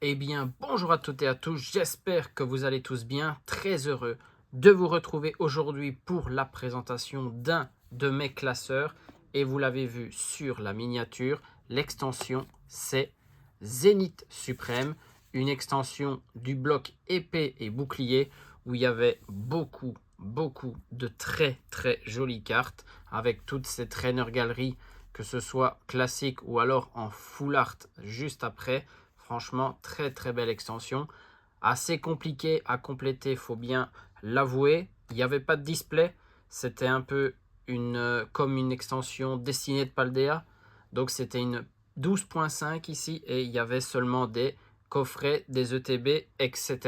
Eh bien, bonjour à toutes et à tous, j'espère que vous allez tous bien, très heureux de vous retrouver aujourd'hui pour la présentation d'un de mes classeurs. Et vous l'avez vu sur la miniature, l'extension c'est Zénith Suprême, une extension du bloc épée et bouclier où il y avait beaucoup de très jolies cartes avec toutes ces trainer galeries, que ce soit classique ou alors en full art juste après. Franchement, très belle extension. Assez compliqué à compléter, il faut bien l'avouer. Il n'y avait pas de display. C'était un peu comme une extension destinée de Paldea. Donc c'était une 12.5 ici et il y avait seulement des coffrets, des ETB, etc.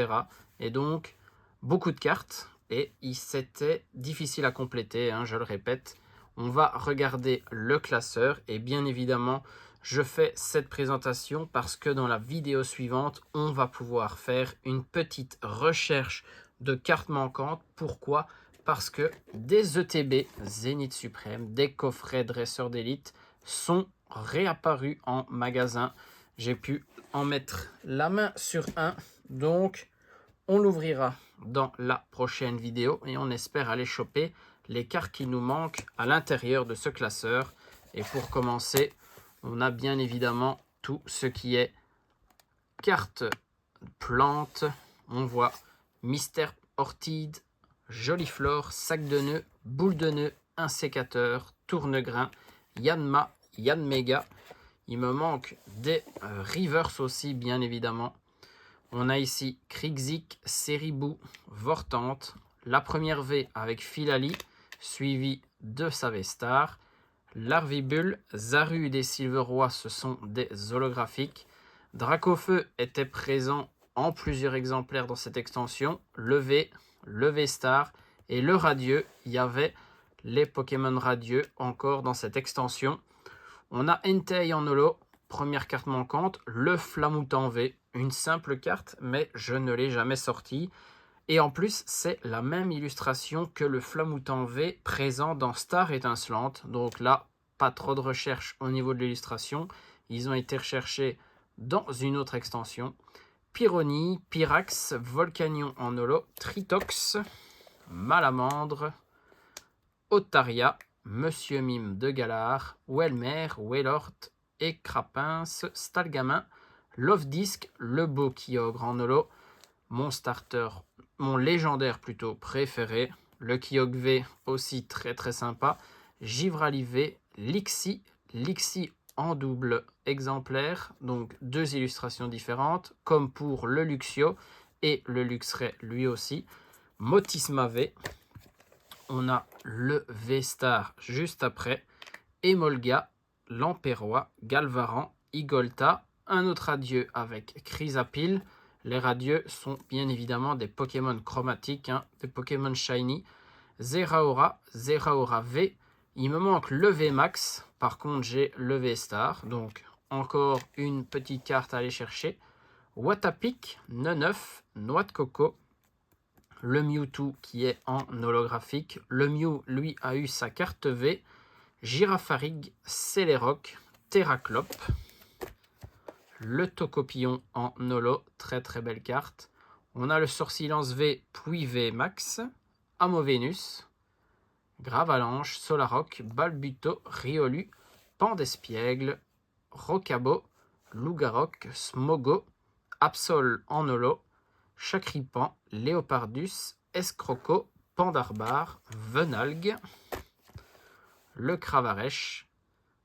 Et donc, beaucoup de cartes et c'était difficile à compléter, hein, je le répète. On va regarder le classeur et bien évidemment, je fais cette présentation parce que dans la vidéo suivante, on va pouvoir faire une petite recherche de cartes manquantes. Pourquoi? Parce que des ETB Zénith Suprême, des coffrets dresseurs d'élite sont réapparus en magasin. J'ai pu en mettre la main sur un, donc on l'ouvrira dans la prochaine vidéo et on espère aller choper les cartes qui nous manquent à l'intérieur de ce classeur. Et pour commencer, on a bien évidemment tout ce qui est cartes plantes. On voit Mystère Orchide, Joliflore, Sac de nœuds, Boule de nœuds, un sécateur, Tournegrain, Yanma, Yanmega. Il me manque des Reverse aussi, bien évidemment. On a ici Krixik, Seribou, Vortante, la première V avec Philali, suivi de Savestar. Larvibule, Zarud et Silveroy, ce sont des holographiques. Dracofeu était présent en plusieurs exemplaires dans cette extension. Le V, le V-Star et le Radieux. Il y avait les Pokémon Radieux encore dans cette extension. On a Entei en holo, première carte manquante. Le Flamoutant V, une simple carte, mais je ne l'ai jamais sortie. Et en plus, c'est la même illustration que le Flamoutant V présent dans Star Étincelante. Donc là, pas trop de recherche au niveau de l'illustration. Ils ont été recherchés dans une autre extension. Pyrrhony, Pyrax, Volcanion en holo, Tritox, Malamandre, Otaria, Monsieur Mime de Galar, Welmer, Wailort, Écrapins, Stalgamin, Lofdisc, le beau Kyogre en holo, mon starter, mon légendaire plutôt préféré, le Kyogre V aussi très sympa, Givrali V, Lixie, Lixie en double exemplaire, donc deux illustrations différentes, comme pour le Luxio et le Luxray lui aussi, Motisma V, on a le V-Star juste après, Emolga, Lamperois, Galvaran, Igolta, un autre adieu avec Chrysapile. Les radieux sont bien évidemment des Pokémon chromatiques, hein, des Pokémon shiny. Zeraora, Zeraora V. Il me manque le V-Max. Par contre, j'ai le V-Star. Donc, encore une petite carte à aller chercher. Watapic, Neneuf, Noix de Coco. Le Mewtwo qui est en holographique. Le Mew, lui, a eu sa carte V. Girafarig, Celeroc, Terraclope. Le Tocopillon en holo, très belle carte. On a le Sorsilence V, puis V Max, Amovenus, Gravalanche, Solaroc, Balbuto, Riolu, Pandespiègle, Rocabo, Lougaroc, Smogo, Absol en holo, Chacripan, Léopardus, Escroco, Pandarbar, Venalgue, le Cravarèche,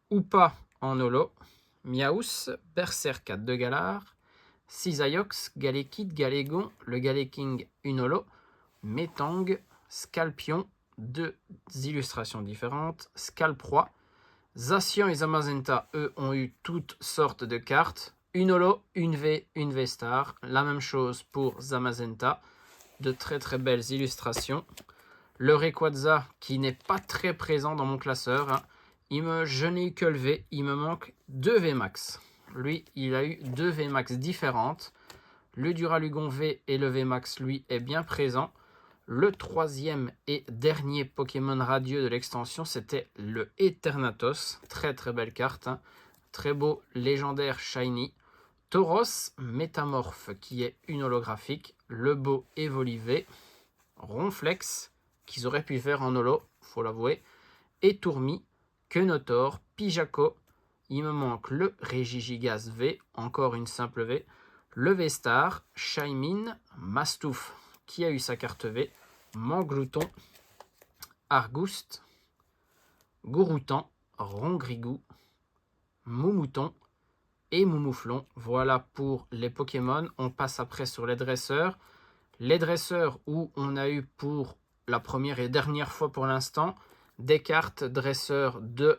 Oupa en holo, Miaus, Berserkat de Galar, Cisaiox, Galekid, Galégon, le Galeking Unolo, Metang, Scalpion, deux illustrations différentes, Scalproie, Zacian et Zamazenta, eux, ont eu toutes sortes de cartes, une holo, une V, une V-Star, la même chose pour Zamazenta, de très belles illustrations. Le Rayquaza, qui n'est pas très présent dans mon classeur, hein. Je n'ai eu que le V, il me manque deux VMAX. Lui, il a eu deux VMAX différentes. Le Duralugon V et le VMAX, lui, est bien présent. Le troisième et dernier Pokémon radieux de l'extension, c'était le Eternatos. Très belle carte, hein. Très beau légendaire shiny. Tauros Métamorphe, qui est une holographique. Le beau Evolivé. Ronflex, qu'ils auraient pu faire en holo, faut l'avouer. Et Tourmi, Quenotor, Pijaco. Il me manque le Régigigas V, encore une simple V. Le V-Star, Shaymin, Mastouf, qui a eu sa carte V. Manglouton, Argouste, Gouroutan, Rongrigou, Moumouton et Moumouflon. Voilà pour les Pokémon. On passe après sur les dresseurs. Les dresseurs où on a eu pour la première et dernière fois pour l'instant des cartes dresseurs de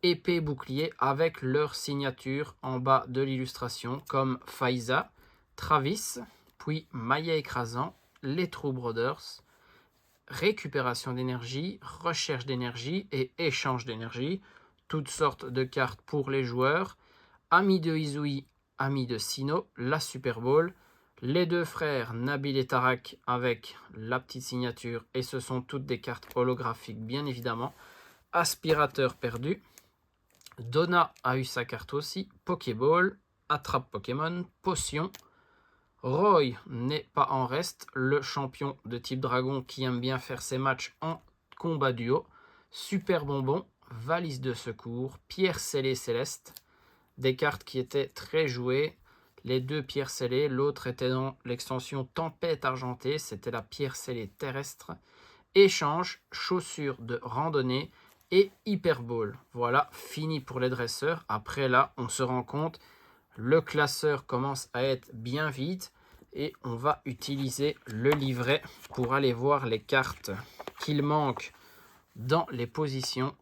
épée bouclier avec leur signature en bas de l'illustration comme Faiza, Travis, puis Maillet écrasant, les True Brothers, récupération d'énergie, recherche d'énergie et échange d'énergie, toutes sortes de cartes pour les joueurs, Ami de Izui, Ami de Sino, la Super Bowl, les deux frères Nabil et Tarak avec la petite signature et ce sont toutes des cartes holographiques bien évidemment, Aspirateur perdu, Donna a eu sa carte aussi, Pokéball, Attrape Pokémon, Potion, Roy n'est pas en reste, le champion de type dragon qui aime bien faire ses matchs en combat duo, Super Bonbon, Valise de secours, Pierre scellée céleste, des cartes qui étaient très jouées, les deux pierres scellées, l'autre était dans l'extension Tempête argentée, c'était la pierre scellée terrestre, Échange, chaussures de randonnée et Hyperball. Voilà, fini pour les dresseurs. Après là, on se rend compte, le classeur commence à être bien vide et on va utiliser le livret pour aller voir les cartes qu'il manque dans les positions.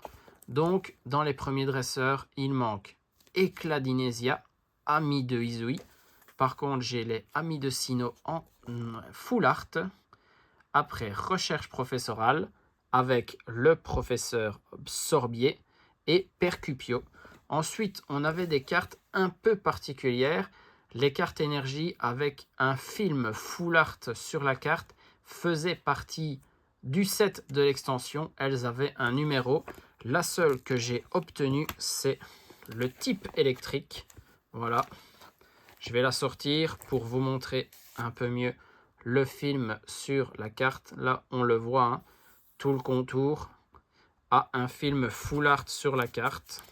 Donc, dans les premiers dresseurs, il manque Éclat d'Inésia, Ami de Izui. Par contre, j'ai les Amis de Sino en full art. Après, recherche professorale avec le professeur Sorbier et Percupio. Ensuite, on avait des cartes un peu particulières. Les cartes énergie avec un film full art sur la carte faisaient partie du set de l'extension. Elles avaient un numéro. La seule que j'ai obtenue, c'est le type électrique. Voilà. Je vais la sortir pour vous montrer un peu mieux le film sur la carte. Là, on le voit, hein, tout le contour a un film full art sur la carte.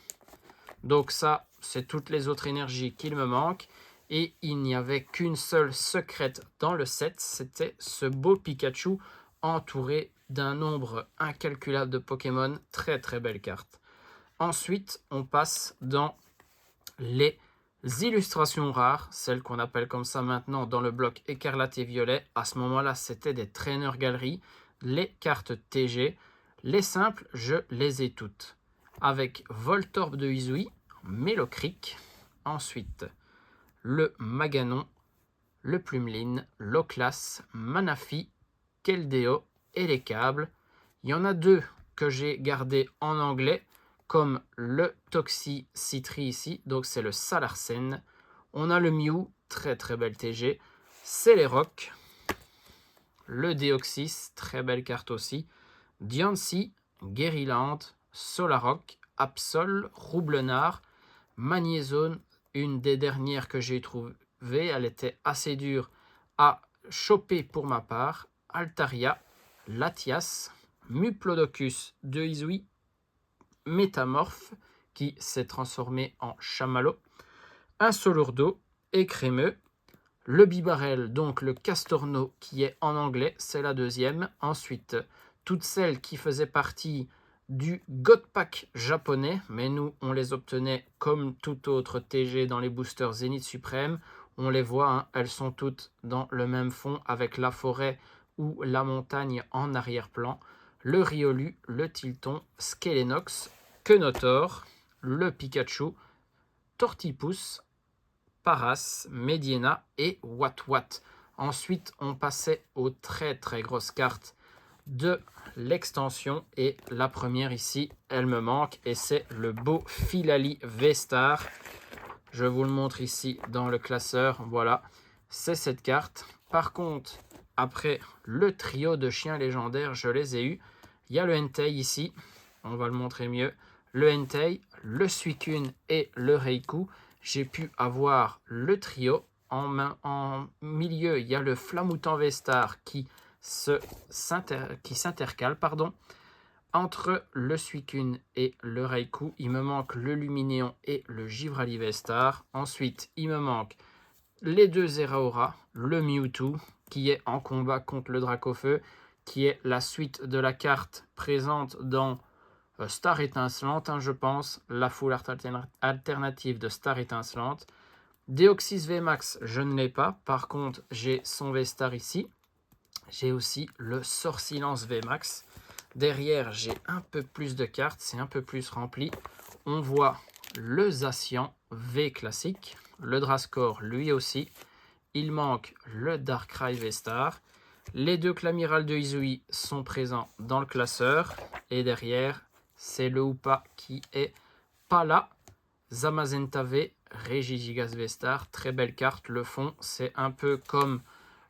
Donc ça, c'est toutes les autres énergies qu'il me manque. Et il n'y avait qu'une seule secrète dans le set, c'était ce beau Pikachu entouré d'un nombre incalculable de Pokémon. Très très belle carte. Ensuite, on passe dans les illustrations rares, celles qu'on appelle comme ça maintenant dans le bloc écarlate et violet. À ce moment-là, c'était des trainer galeries, les cartes TG. Les simples, je les ai toutes. Avec Voltorb de Izui, Mélocric, ensuite le Maganon, le Plumeline, l'Oclas, Manafi, Keldeo et les câbles. Il y en a deux que j'ai gardés en anglais, comme le Toxicitri ici, donc c'est le Salarsen. On a le Mew, très très belle TG, Celeroc, le Deoxys, très belle carte aussi, Diancie, Guériland, Solaroc, Absol, Roublenard, Magnézone, une des dernières que j'ai trouvées, elle était assez dure à choper pour ma part, Altaria, Latias, Muplodocus de Izui, Métamorphe qui s'est transformé en chamallow, un Solourdo et crémeux, le Bibarel, donc le Castorno qui est en anglais, c'est la deuxième. Ensuite, toutes celles qui faisaient partie du God Pack japonais, mais nous on les obtenait comme tout autre TG dans les boosters Zénith Suprême. On les voit, hein, elles sont toutes dans le même fond avec la forêt ou la montagne en arrière-plan. Le Riolu, le Tilton, Skelenox, Quenotor, le Pikachu, Tortipousse, Paras, Mediena et Watwat. Ensuite, on passait aux très très grosses cartes de l'extension et la première ici, elle me manque et c'est le beau Philali V-Star. Je vous le montre ici dans le classeur. Voilà, c'est cette carte. Par contre, après le trio de chiens légendaires, je les ai eus. Il y a le Entei ici, on va le montrer mieux. Le Entei, le Suicune et le Reiku. j'ai pu avoir le trio. En milieu, il y a le Flamoutant Vestar qui s'intercale, pardon. Entre le Suicune et le Raikou, il me manque le Luminéon et le Givrali Vestar. Ensuite, il me manque les deux Zeraora, le Mewtwo, qui est en combat contre le Dracofeu, qui est la suite de la carte présente dans Star Étincelante, je pense, la full art alternative de Star Étincelante. Deoxys VMAX, je ne l'ai pas. Par contre, j'ai son Vestar ici. J'ai aussi le Sorsilence VMAX. Derrière, j'ai un peu plus de cartes, c'est un peu plus rempli. On voit le Zacian V classique, le Drascore lui aussi. Il manque le Darkrai Vestar. Les deux Clamiral de Izui sont présents dans le classeur. Et derrière, c'est le Hoopa qui est pas là. Zamazenta V, Regigigas Vestar, très belle carte. Le fond, c'est un peu comme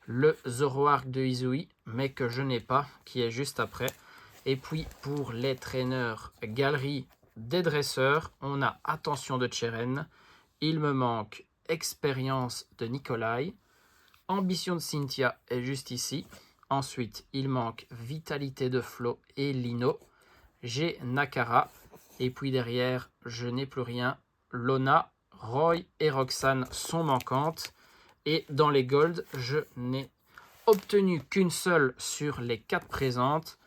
le Zoroark de Izui, mais que je n'ai pas, qui est juste après. Et puis, pour les traîneurs galerie des dresseurs, on a Attention de Cheren. Il me manque Expérience de Nikolai. Ambition de Cynthia est juste ici. Ensuite, il manque Vitalité de Flo et Lino. J'ai Nakara. Et puis derrière, je n'ai plus rien. Lona, Roy et Roxane sont manquantes. Et dans les golds, je n'ai obtenu qu'une seule sur les 4 présentes.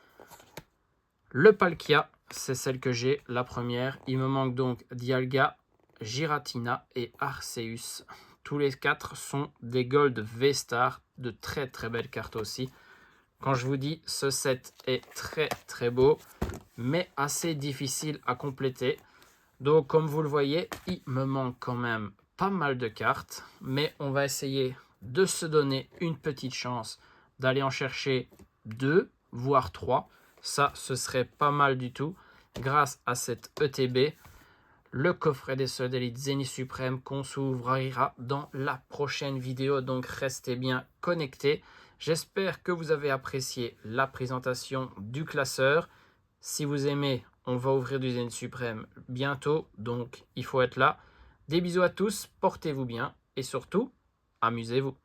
Le Palkia, c'est celle que j'ai, la première. Il me manque donc Dialga, Giratina et Arceus. Tous les 4 sont des Gold V-Star, de très très belles cartes aussi. Quand je vous dis, ce set est très très beau, mais assez difficile à compléter. Donc comme vous le voyez, il me manque quand même pas mal de cartes, mais on va essayer de se donner une petite chance d'aller en chercher 2, voire 3. Ça, ce serait pas mal du tout, grâce à cette ETB. Le coffret des soldes d'élite Zénith Suprême qu'on s'ouvrira dans la prochaine vidéo, donc restez bien connectés. J'espère que vous avez apprécié la présentation du classeur. Si vous aimez, on va ouvrir du Zénith Suprême bientôt, donc il faut être là. Des bisous à tous, portez-vous bien et surtout, amusez-vous.